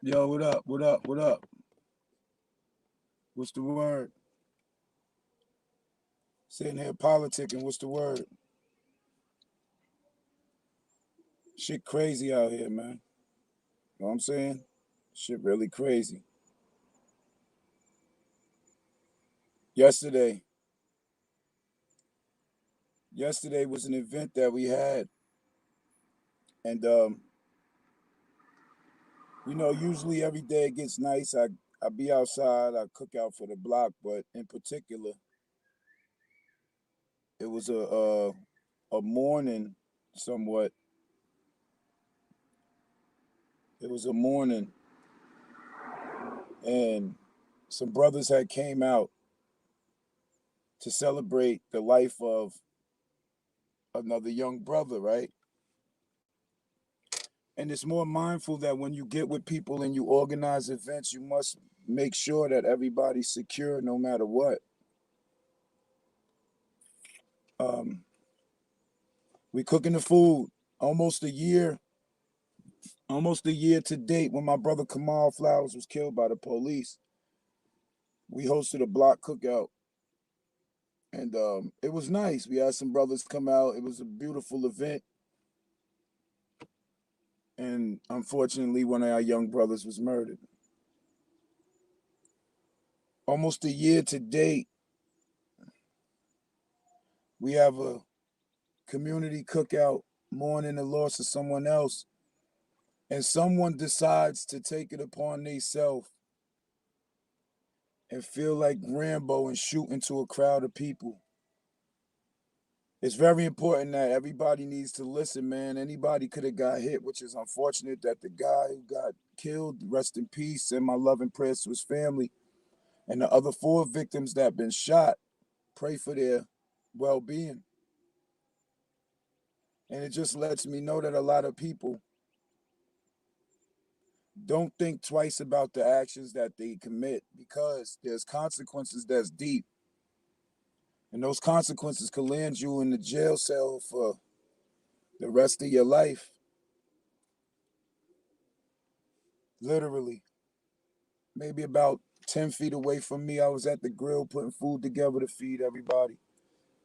Yo, what up? What up? What up? What's the word? Sitting here politicking. What's the word? Shit crazy out here, man. Know what I'm saying? Shit really crazy. Yesterday, yesterday was an event that we had, and usually every day it gets nice. I be outside. I cook out for the block, but in particular, it was a morning, somewhat. It was a morning, and some brothers had came out to celebrate the life of another young brother, right? And it's more mindful that when you get with people and you organize events, you must make sure that everybody's secure no matter what. Um, we cooking the food almost a year, almost a year to date when my brother Kamal Flowers was killed by the police. We hosted a block cookout, and it was nice. We had some brothers come out. It was a beautiful event. And unfortunately, one of our young brothers was murdered. Almost a year to date, we have a community cookout mourning the loss of someone else, and someone decides to take it upon themselves and feel like Rambo and shoot into a crowd of people. It's very important that everybody needs to listen, man. Anybody could have got hit, which is unfortunate that the guy who got killed, rest in peace, and my love and prayers to his family, and the other four victims that have been shot, pray for their well-being. And it just lets me know that a lot of people don't think twice about the actions that they commit because there's consequences that's deep. And those consequences can land you in the jail cell for the rest of your life. Literally. Maybe about 10 feet away from me, I was at the grill putting food together to feed everybody.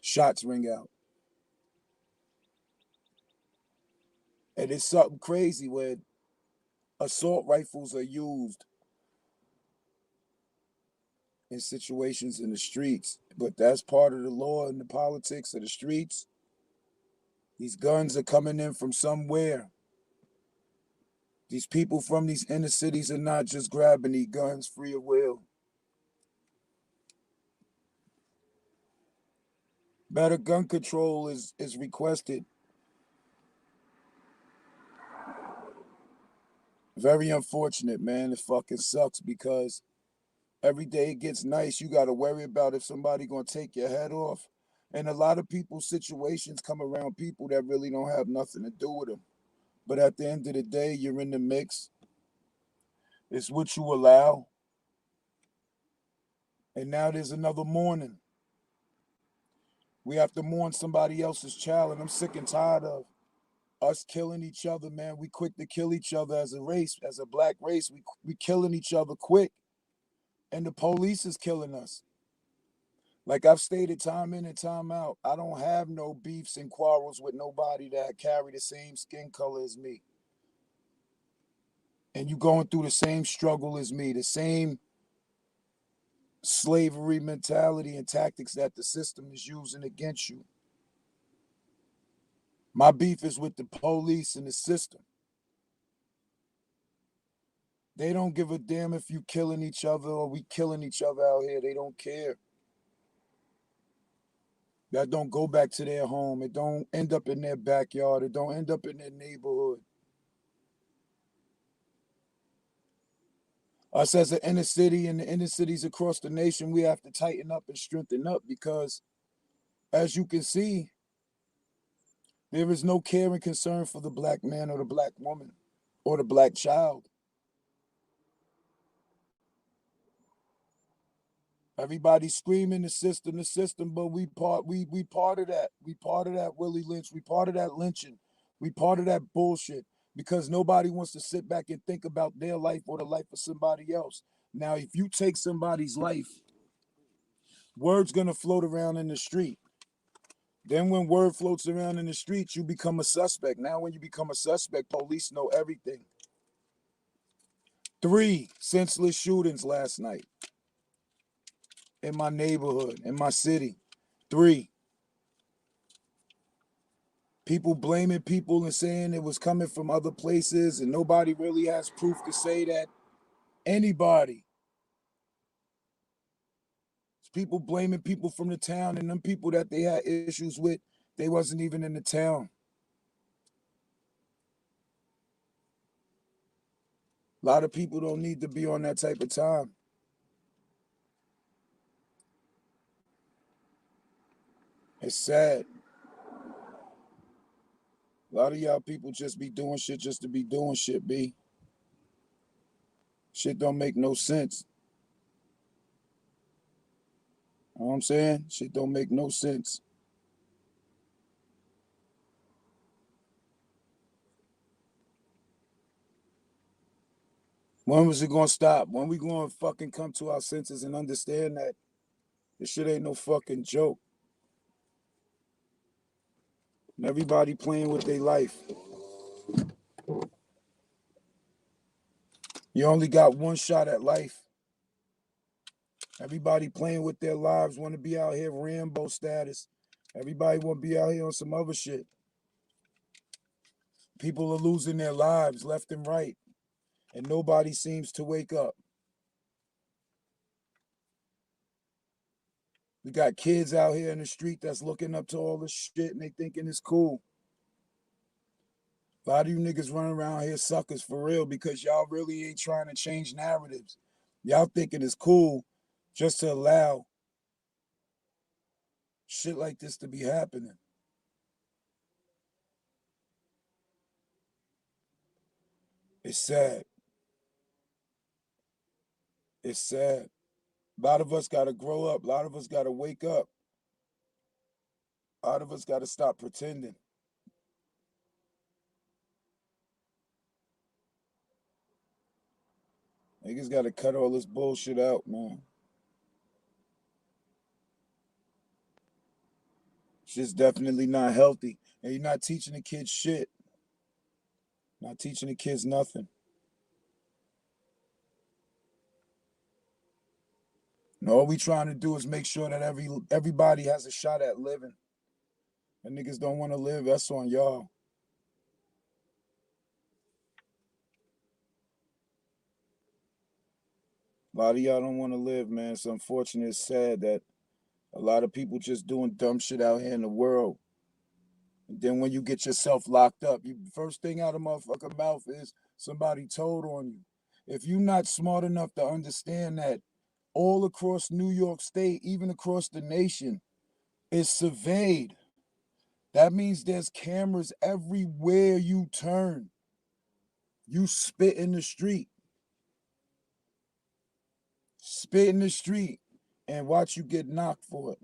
Shots ring out. And it's something crazy when assault rifles are used in situations in the streets. But that's part of the law and the politics of the streets. These guns are coming in from somewhere. These people from these inner cities are not just grabbing these guns free of will. Better gun control is requested. Very unfortunate, man. It fucking sucks because every day it gets nice. You got to worry about if somebody gonna take your head off. And a lot of people's situations come around people that really don't have nothing to do with them. But at the end of the day, you're in the mix. It's what you allow. And now there's another mourning. We have to mourn somebody else's child, and I'm sick and tired of us killing each other, man. We quick to kill each other as a race, as a black race. We killing each other quick, and the police is killing us. Like I've stated time in and time out, I don't have no beefs and quarrels with nobody that carry the same skin color as me. And you going through the same struggle as me, the same slavery mentality and tactics that the system is using against you. My beef is with the police and the system. They don't give a damn if you killing each other or we killing each other out here. They don't care. That don't go back to their home. It don't end up in their backyard. It don't end up in their neighborhood. Us as an inner city and the inner cities across the nation, we have to tighten up and strengthen up because, as you can see, there is no care and concern for the black man or the black woman or the black child. Everybody's screaming the system, but we part of that. We part of that Willie Lynch. We part of that lynching. We part of that bullshit. because nobody wants to sit back and think about their life or the life of somebody else. Now, if you take somebody's life, word's gonna float around in the street. Then when word floats around in the streets, you become a suspect. Now when you become a suspect, police know everything. 3 senseless shootings last night in my neighborhood, in my city. 3. People blaming people and saying it was coming from other places, and nobody really has proof to say that. Anybody. People blaming people from the town, and them people that they had issues with, they wasn't even in the town. A lot of people don't need to be on that type of time. It's sad. A lot of y'all people just be doing shit just to be doing shit, B. Shit don't make no sense. You know what I'm saying? Shit don't make no sense. When was it gonna stop? When we gonna fucking come to our senses and understand that this shit ain't no fucking joke? And everybody playing with their life. You only got one shot at life. Everybody playing with their lives, want to be out here Rambo status. Everybody want to be out here on some other shit. People are losing their lives left and right, and nobody seems to wake up. We got kids out here in the street that's looking up to all this shit and they thinking it's cool. A lot of you niggas running around here suckers for real because y'all really ain't trying to change narratives. Y'all thinking it's cool just to allow shit like this to be happening. It's sad. It's sad. A lot of us got to grow up. A lot of us got to wake up. A lot of us got to stop pretending. Niggas got to cut all this bullshit out, man. Shit's definitely not healthy. And you're not teaching the kids shit. Not teaching the kids nothing. And all we trying to do is make sure that everybody has a shot at living. And niggas don't want to live. That's on y'all. A lot of y'all don't want to live, man. It's unfortunate. It's sad that a lot of people just doing dumb shit out here in the world. And then when you get yourself locked up, you first thing out of motherfucking mouth is somebody told on you. If you're not smart enough to understand that all across New York State, even across the nation, is surveyed. That means there's cameras everywhere you turn. You spit in the street. Spit in the street and watch you get knocked for it.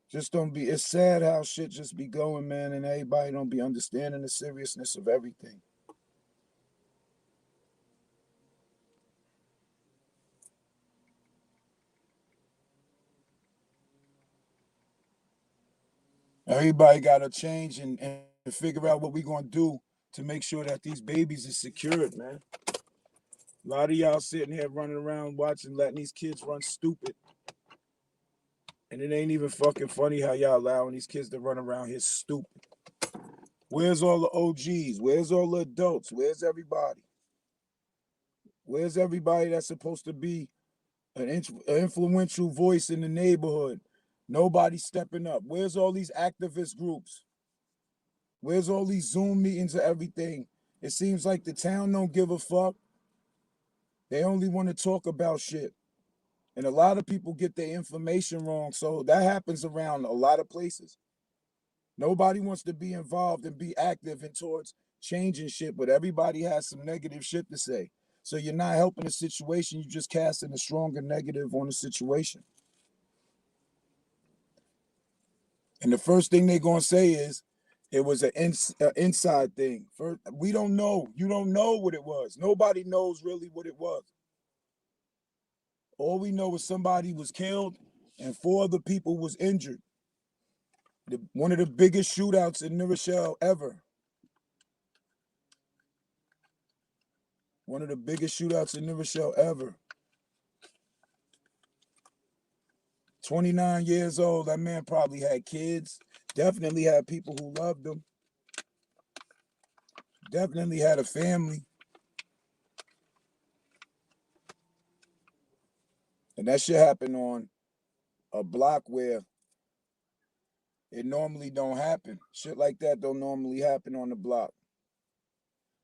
Just don't be, it's sad how shit just be going, man, and everybody don't be understanding the seriousness of everything. Everybody got to change and figure out what we going to do to make sure that these babies is secured, man. A lot of y'all sitting here running around watching, letting these kids run stupid. And it ain't even fucking funny how y'all allowing these kids to run around here stupid. Where's all the OGs? Where's all the adults? Where's everybody? Where's everybody that's supposed to be an influential voice in the neighborhood? Nobody's stepping up. Where's all these activist groups? Where's all these Zoom meetings and everything? It seems like the town don't give a fuck. They only want to talk about shit. And a lot of people get their information wrong. So that happens around a lot of places. Nobody wants to be involved and be active and towards changing shit, but everybody has some negative shit to say. So you're not helping the situation, you're just casting a stronger negative on the situation. And the first thing they're gonna say is, It was an inside thing. We don't know. You don't know what it was. Nobody knows really what it was. All we know is somebody was killed and 4 other people was injured. One of the biggest shootouts in New Rochelle ever. One of the biggest shootouts in New Rochelle ever. 29 years old. That man probably had kids. Definitely had people who loved him. Definitely had a family. And that shit happened on a block where it normally don't happen. Shit like that don't normally happen on the block.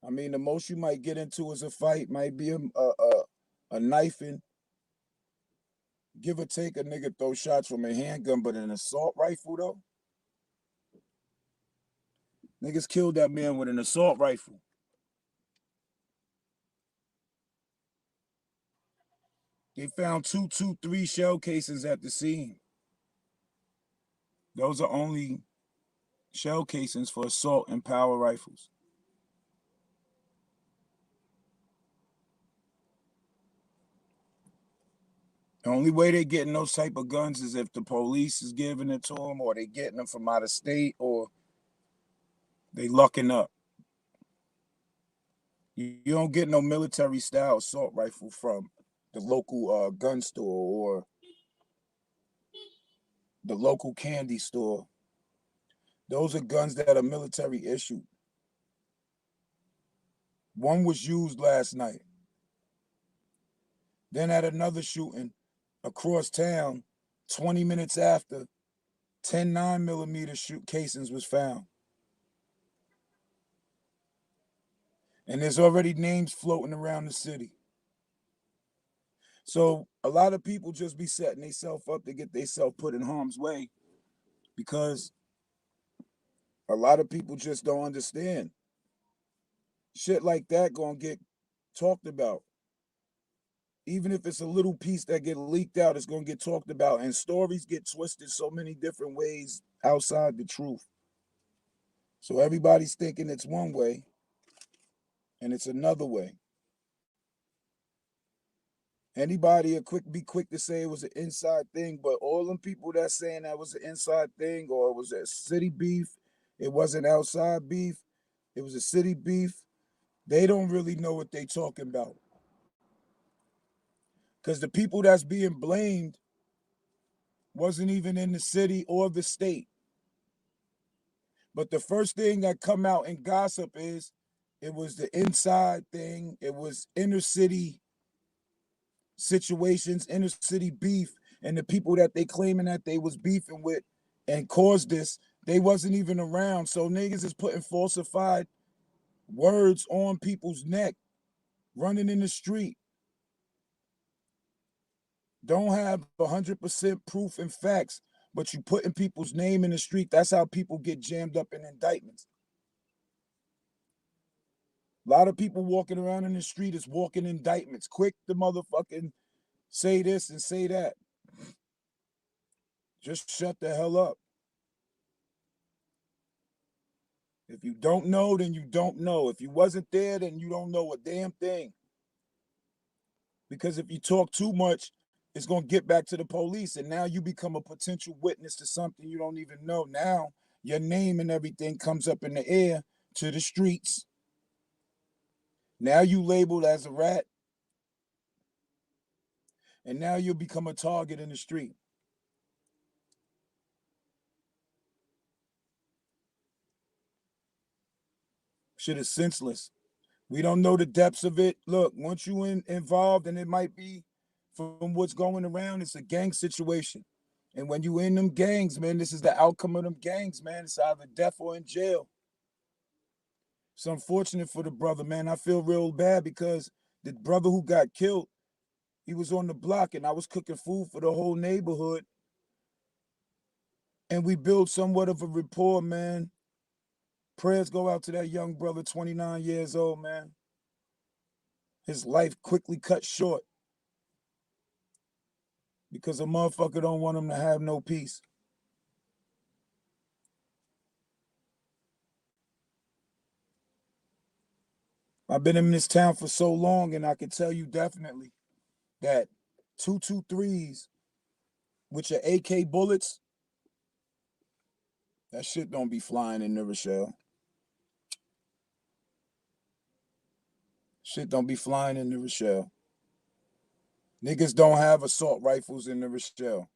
I mean, the most you might get into is a fight, might be a knifing. Give or take, a nigga throw shots from a handgun, but an assault rifle though? Niggas killed that man with an assault rifle. They found 223 shell casings at the scene. Those are only shell casings for assault and power rifles. The only way they're getting those type of guns is if the police is giving it to them, or they getting them from out of state, or they lucking up. You don't get no military style assault rifle from the local gun store or the local candy store. Those are guns that are military issued. One was used last night. Then at another shooting across town, 20 minutes after, 10 9mm shoot casings was found. And there's already names floating around the city. So a lot of people just be setting themselves up to get themselves put in harm's way because a lot of people just don't understand. Shit like that gonna get talked about. Even if it's a little piece that get leaked out, it's gonna get talked about. And stories get twisted so many different ways outside the truth. So everybody's thinking it's one way and it's another way. Anybody be quick to say it was an inside thing, but all them people that's saying that was an inside thing or it was a city beef, it wasn't outside beef, it was a city beef, they don't really know what they talking about. Because the people that's being blamed wasn't even in the city or the state. But the first thing that come out in gossip is it was the inside thing, it was inner city situations, inner city beef, and the people that they claiming that they was beefing with and caused this, they wasn't even around. So niggas is putting falsified words on people's neck, running in the street. Don't have 100% proof and facts, but you putting people's name in the street. That's how people get jammed up in indictments. A lot of people walking around in the street is walking indictments, quick to motherfucking say this and say that. Just shut the hell up. If you don't know, then you don't know. If you wasn't there, then you don't know a damn thing. Because if you talk too much, it's going to get back to the police. And now you become a potential witness to something you don't even know. Now your name and everything comes up in the air to the streets. Now you labeled as a rat. And now you'll become a target in the street. Shit is senseless. We don't know the depths of it. Look, once you involved, and it might be from what's going around, it's a gang situation. And when you in them gangs, man, this is the outcome of them gangs, man. It's either death or in jail. It's unfortunate for the brother, man. I feel real bad because the brother who got killed, he was on the block and I was cooking food for the whole neighborhood. And we built somewhat of a rapport, man. Prayers go out to that young brother, 29 years old, man. His life quickly cut short because a motherfucker don't want him to have no peace. I've been in this town for so long, and I can tell you definitely that 223s with your AK bullets, that shit don't be flying in New Rochelle. Shit don't be flying in New Rochelle. Niggas don't have assault rifles in New Rochelle.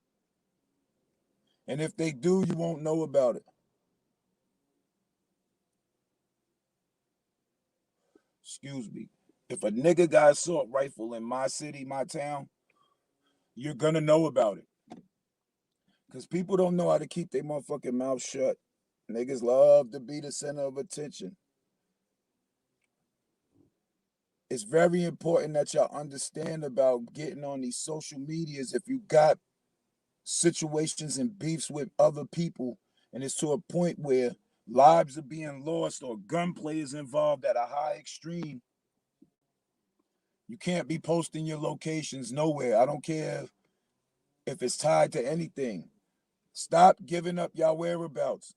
And if they do, you won't know about it. Excuse me. If a nigga got assault rifle in my city, my town, you're gonna know about it. Because people don't know how to keep their motherfucking mouth shut. Niggas love to be the center of attention. It's very important that y'all understand about getting on these social medias if you got situations and beefs with other people, and it's to a point where lives are being lost or gunplay is involved at a high extreme. You can't be posting your locations nowhere. I don't care if it's tied to anything. Stop giving up your whereabouts.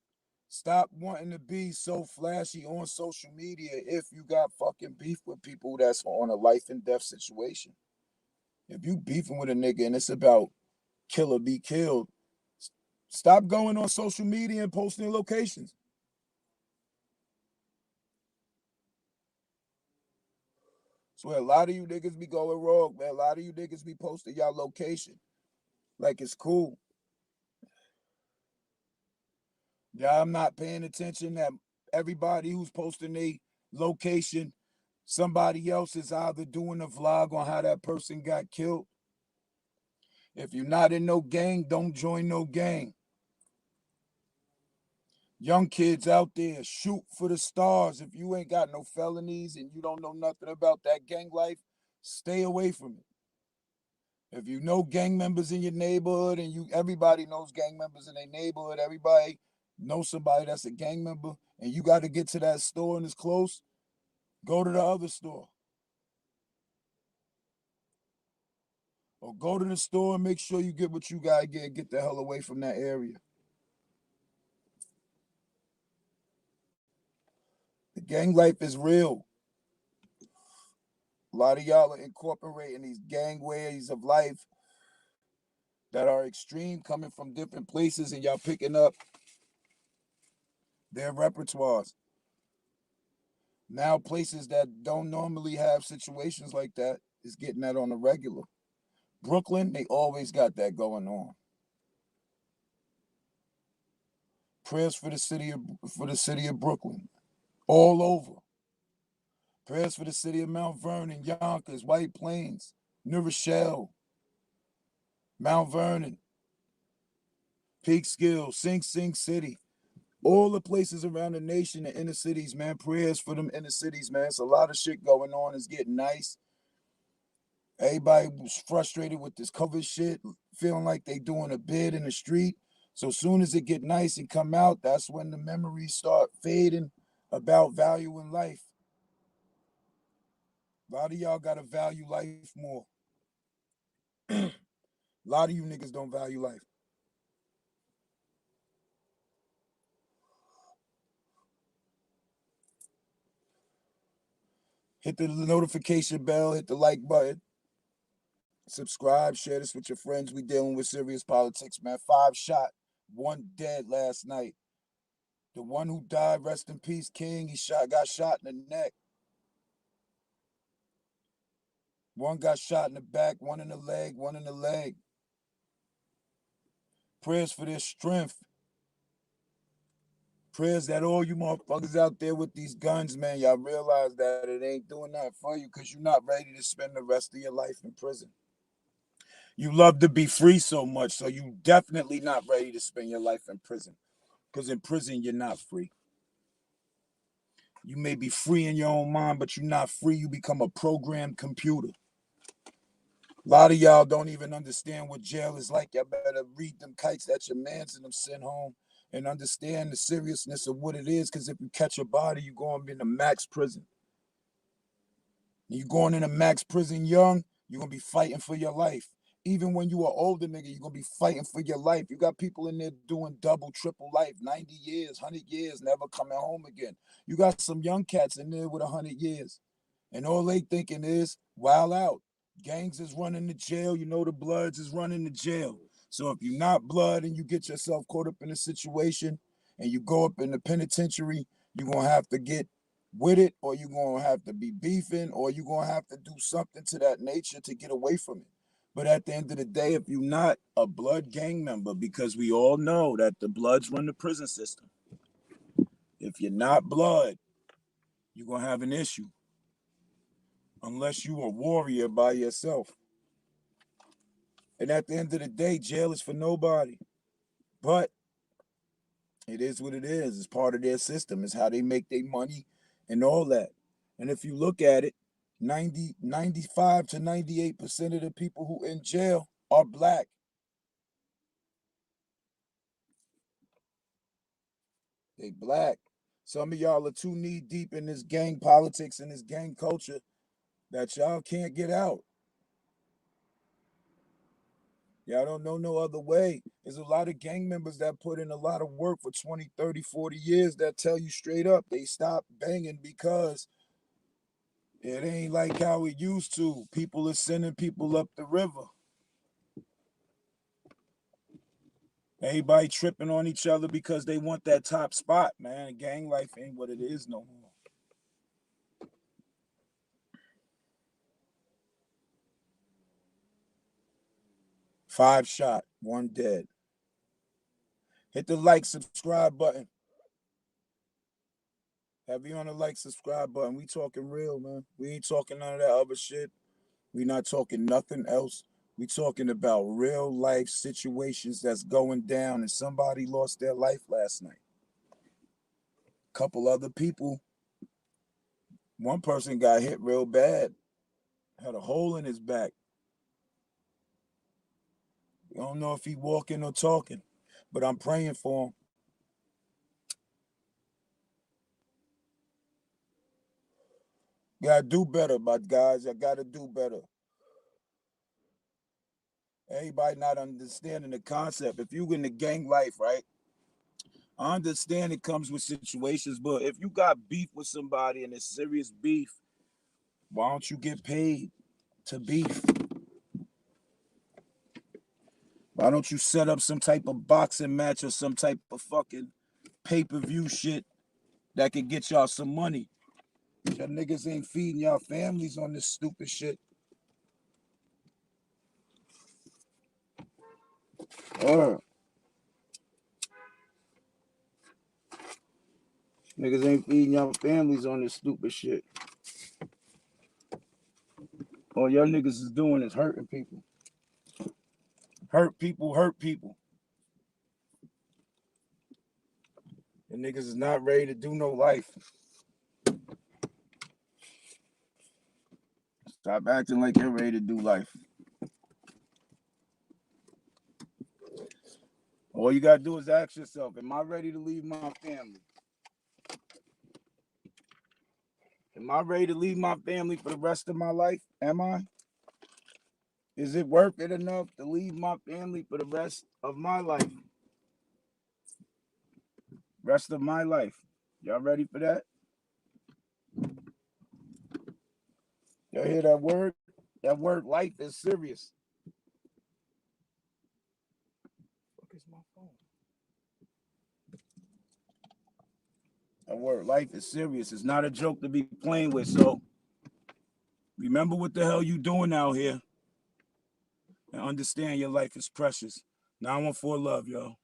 Stop wanting to be so flashy on social media if you got fucking beef with people that's on a life and death situation. If you beefing with a nigga and it's about kill or be killed, stop going on social media and posting locations. That's where a lot of you niggas be going wrong, man. A lot of you niggas be posting y'all location like it's cool. Yeah, I'm not paying attention that everybody who's posting a location, somebody else is either doing a vlog on how that person got killed. If you're not in no gang, don't join no gang. Young kids out there, shoot for the stars. If you ain't got no felonies and you don't know nothing about that gang life, stay away from it. If you know gang members in your neighborhood, and everybody knows gang members in their neighborhood, everybody knows somebody that's a gang member, and you got to get to that store and it's close, go to the other store. Or go to the store and make sure you get what you gotta get the hell away from that area. The gang life is real. A lot of y'all are incorporating these gang ways of life that are extreme, coming from different places, and y'all picking up their repertoires. Now places that don't normally have situations like that is getting that on the regular. Brooklyn, they always got that going on. Prayers for the city of Brooklyn. All over. Prayers for the city of Mount Vernon, Yonkers, White Plains, New Rochelle, Mount Vernon, Peekskill, Sing Sing City. All the places around the nation, the inner cities, man. Prayers for them inner cities, man. It's a lot of shit going on. It's getting nice. Everybody was frustrated with this COVID shit, feeling like they doing a bid in the street. So as soon as it get nice and come out, that's when the memories start fading about valuing life. A lot of y'all gotta value life more. A lot of you niggas don't value life. Hit the notification bell, hit the like button, subscribe, share this with your friends. We dealing with serious politics, man. 5 shot, 1 dead last night. The one who died, rest in peace, King. Got shot in the neck. One got shot in the back, one in the leg, one in the leg. Prayers for their strength. Prayers that all you motherfuckers out there with these guns, man, y'all realize that it ain't doing nothing for you because you're not ready to spend the rest of your life in prison. You love to be free so much, so you definitely not ready to spend your life in prison. Because in prison, you're not free. You may be free in your own mind, but you're not free. You become a programmed computer. A lot of y'all don't even understand what jail is like. Y'all better read them kites that your mans and them sent home and understand the seriousness of what it is. Because if you catch a body, you're going to be in a max prison. You're going in a max prison young, you're going to be fighting for your life. Even when you are older, nigga, you're going to be fighting for your life. You got people in there doing double, triple life, 90 years, 100 years, never coming home again. You got some young cats in there with 100 years. And all they thinking is wild out. Gangs is running to jail. You know the Bloods is running to jail. So if you're not blood and you get yourself caught up in a situation and you go up in the penitentiary, you're gonna have to get with it, or you're gonna have to be beefing, or you're gonna have to do something to that nature to get away from it. But at the end of the day, if you're not a blood gang member, because we all know that the Bloods run the prison system, if you're not blood, you're gonna have an issue. Unless you a warrior by yourself. And at the end of the day, jail is for nobody. But it is what it is. It's part of their system. It's how they make their money and all that. And if you look at it, 95 to 98% of the people who in jail are black. They black. Some of y'all are too knee deep in this gang politics and this gang culture that y'all can't get out. Y'all don't know no other way. There's a lot of gang members that put in a lot of work for 20, 30, 40 years that tell you straight up they stopped banging because it ain't like how it used to. People are sending people up the river. Everybody tripping on each other because they want that top spot, man. Gang life ain't what it is no more. Five shot, one dead. Hit the like, subscribe button. Have you on the like, subscribe button. We talking real, man. We ain't talking none of that other shit. We not talking nothing else. We talking about real life situations that's going down, and somebody lost their life last night. A couple other people. One person got hit real bad, had a hole in his back. We don't know if he walking or talking, but I'm praying for him. Gotta do better, my guys. I gotta do better. Everybody not understanding the concept. If you in the gang life, right? I understand it comes with situations, but if you got beef with somebody and it's serious beef, why don't you get paid to beef? Why don't you set up some type of boxing match or some type of fucking pay-per-view shit that could get y'all some money? Y'all niggas ain't feeding y'all families on this stupid shit. Niggas ain't feeding y'all families on this stupid shit. All y'all niggas is doing is hurting people. Hurt people, hurt people. And niggas is not ready to do no life. Stop acting like you're ready to do life. All you gotta do is ask yourself, am I ready to leave my family? Am I ready to leave my family for the rest of my life? Am I? Is it worth it enough to leave my family for the rest of my life? Rest of my life. Y'all ready for that? Y'all hear that word? That word life is serious. What is my phone? That word life is serious. It's not a joke to be playing with. So remember what the hell you doing out here and understand your life is precious. 914 love, y'all.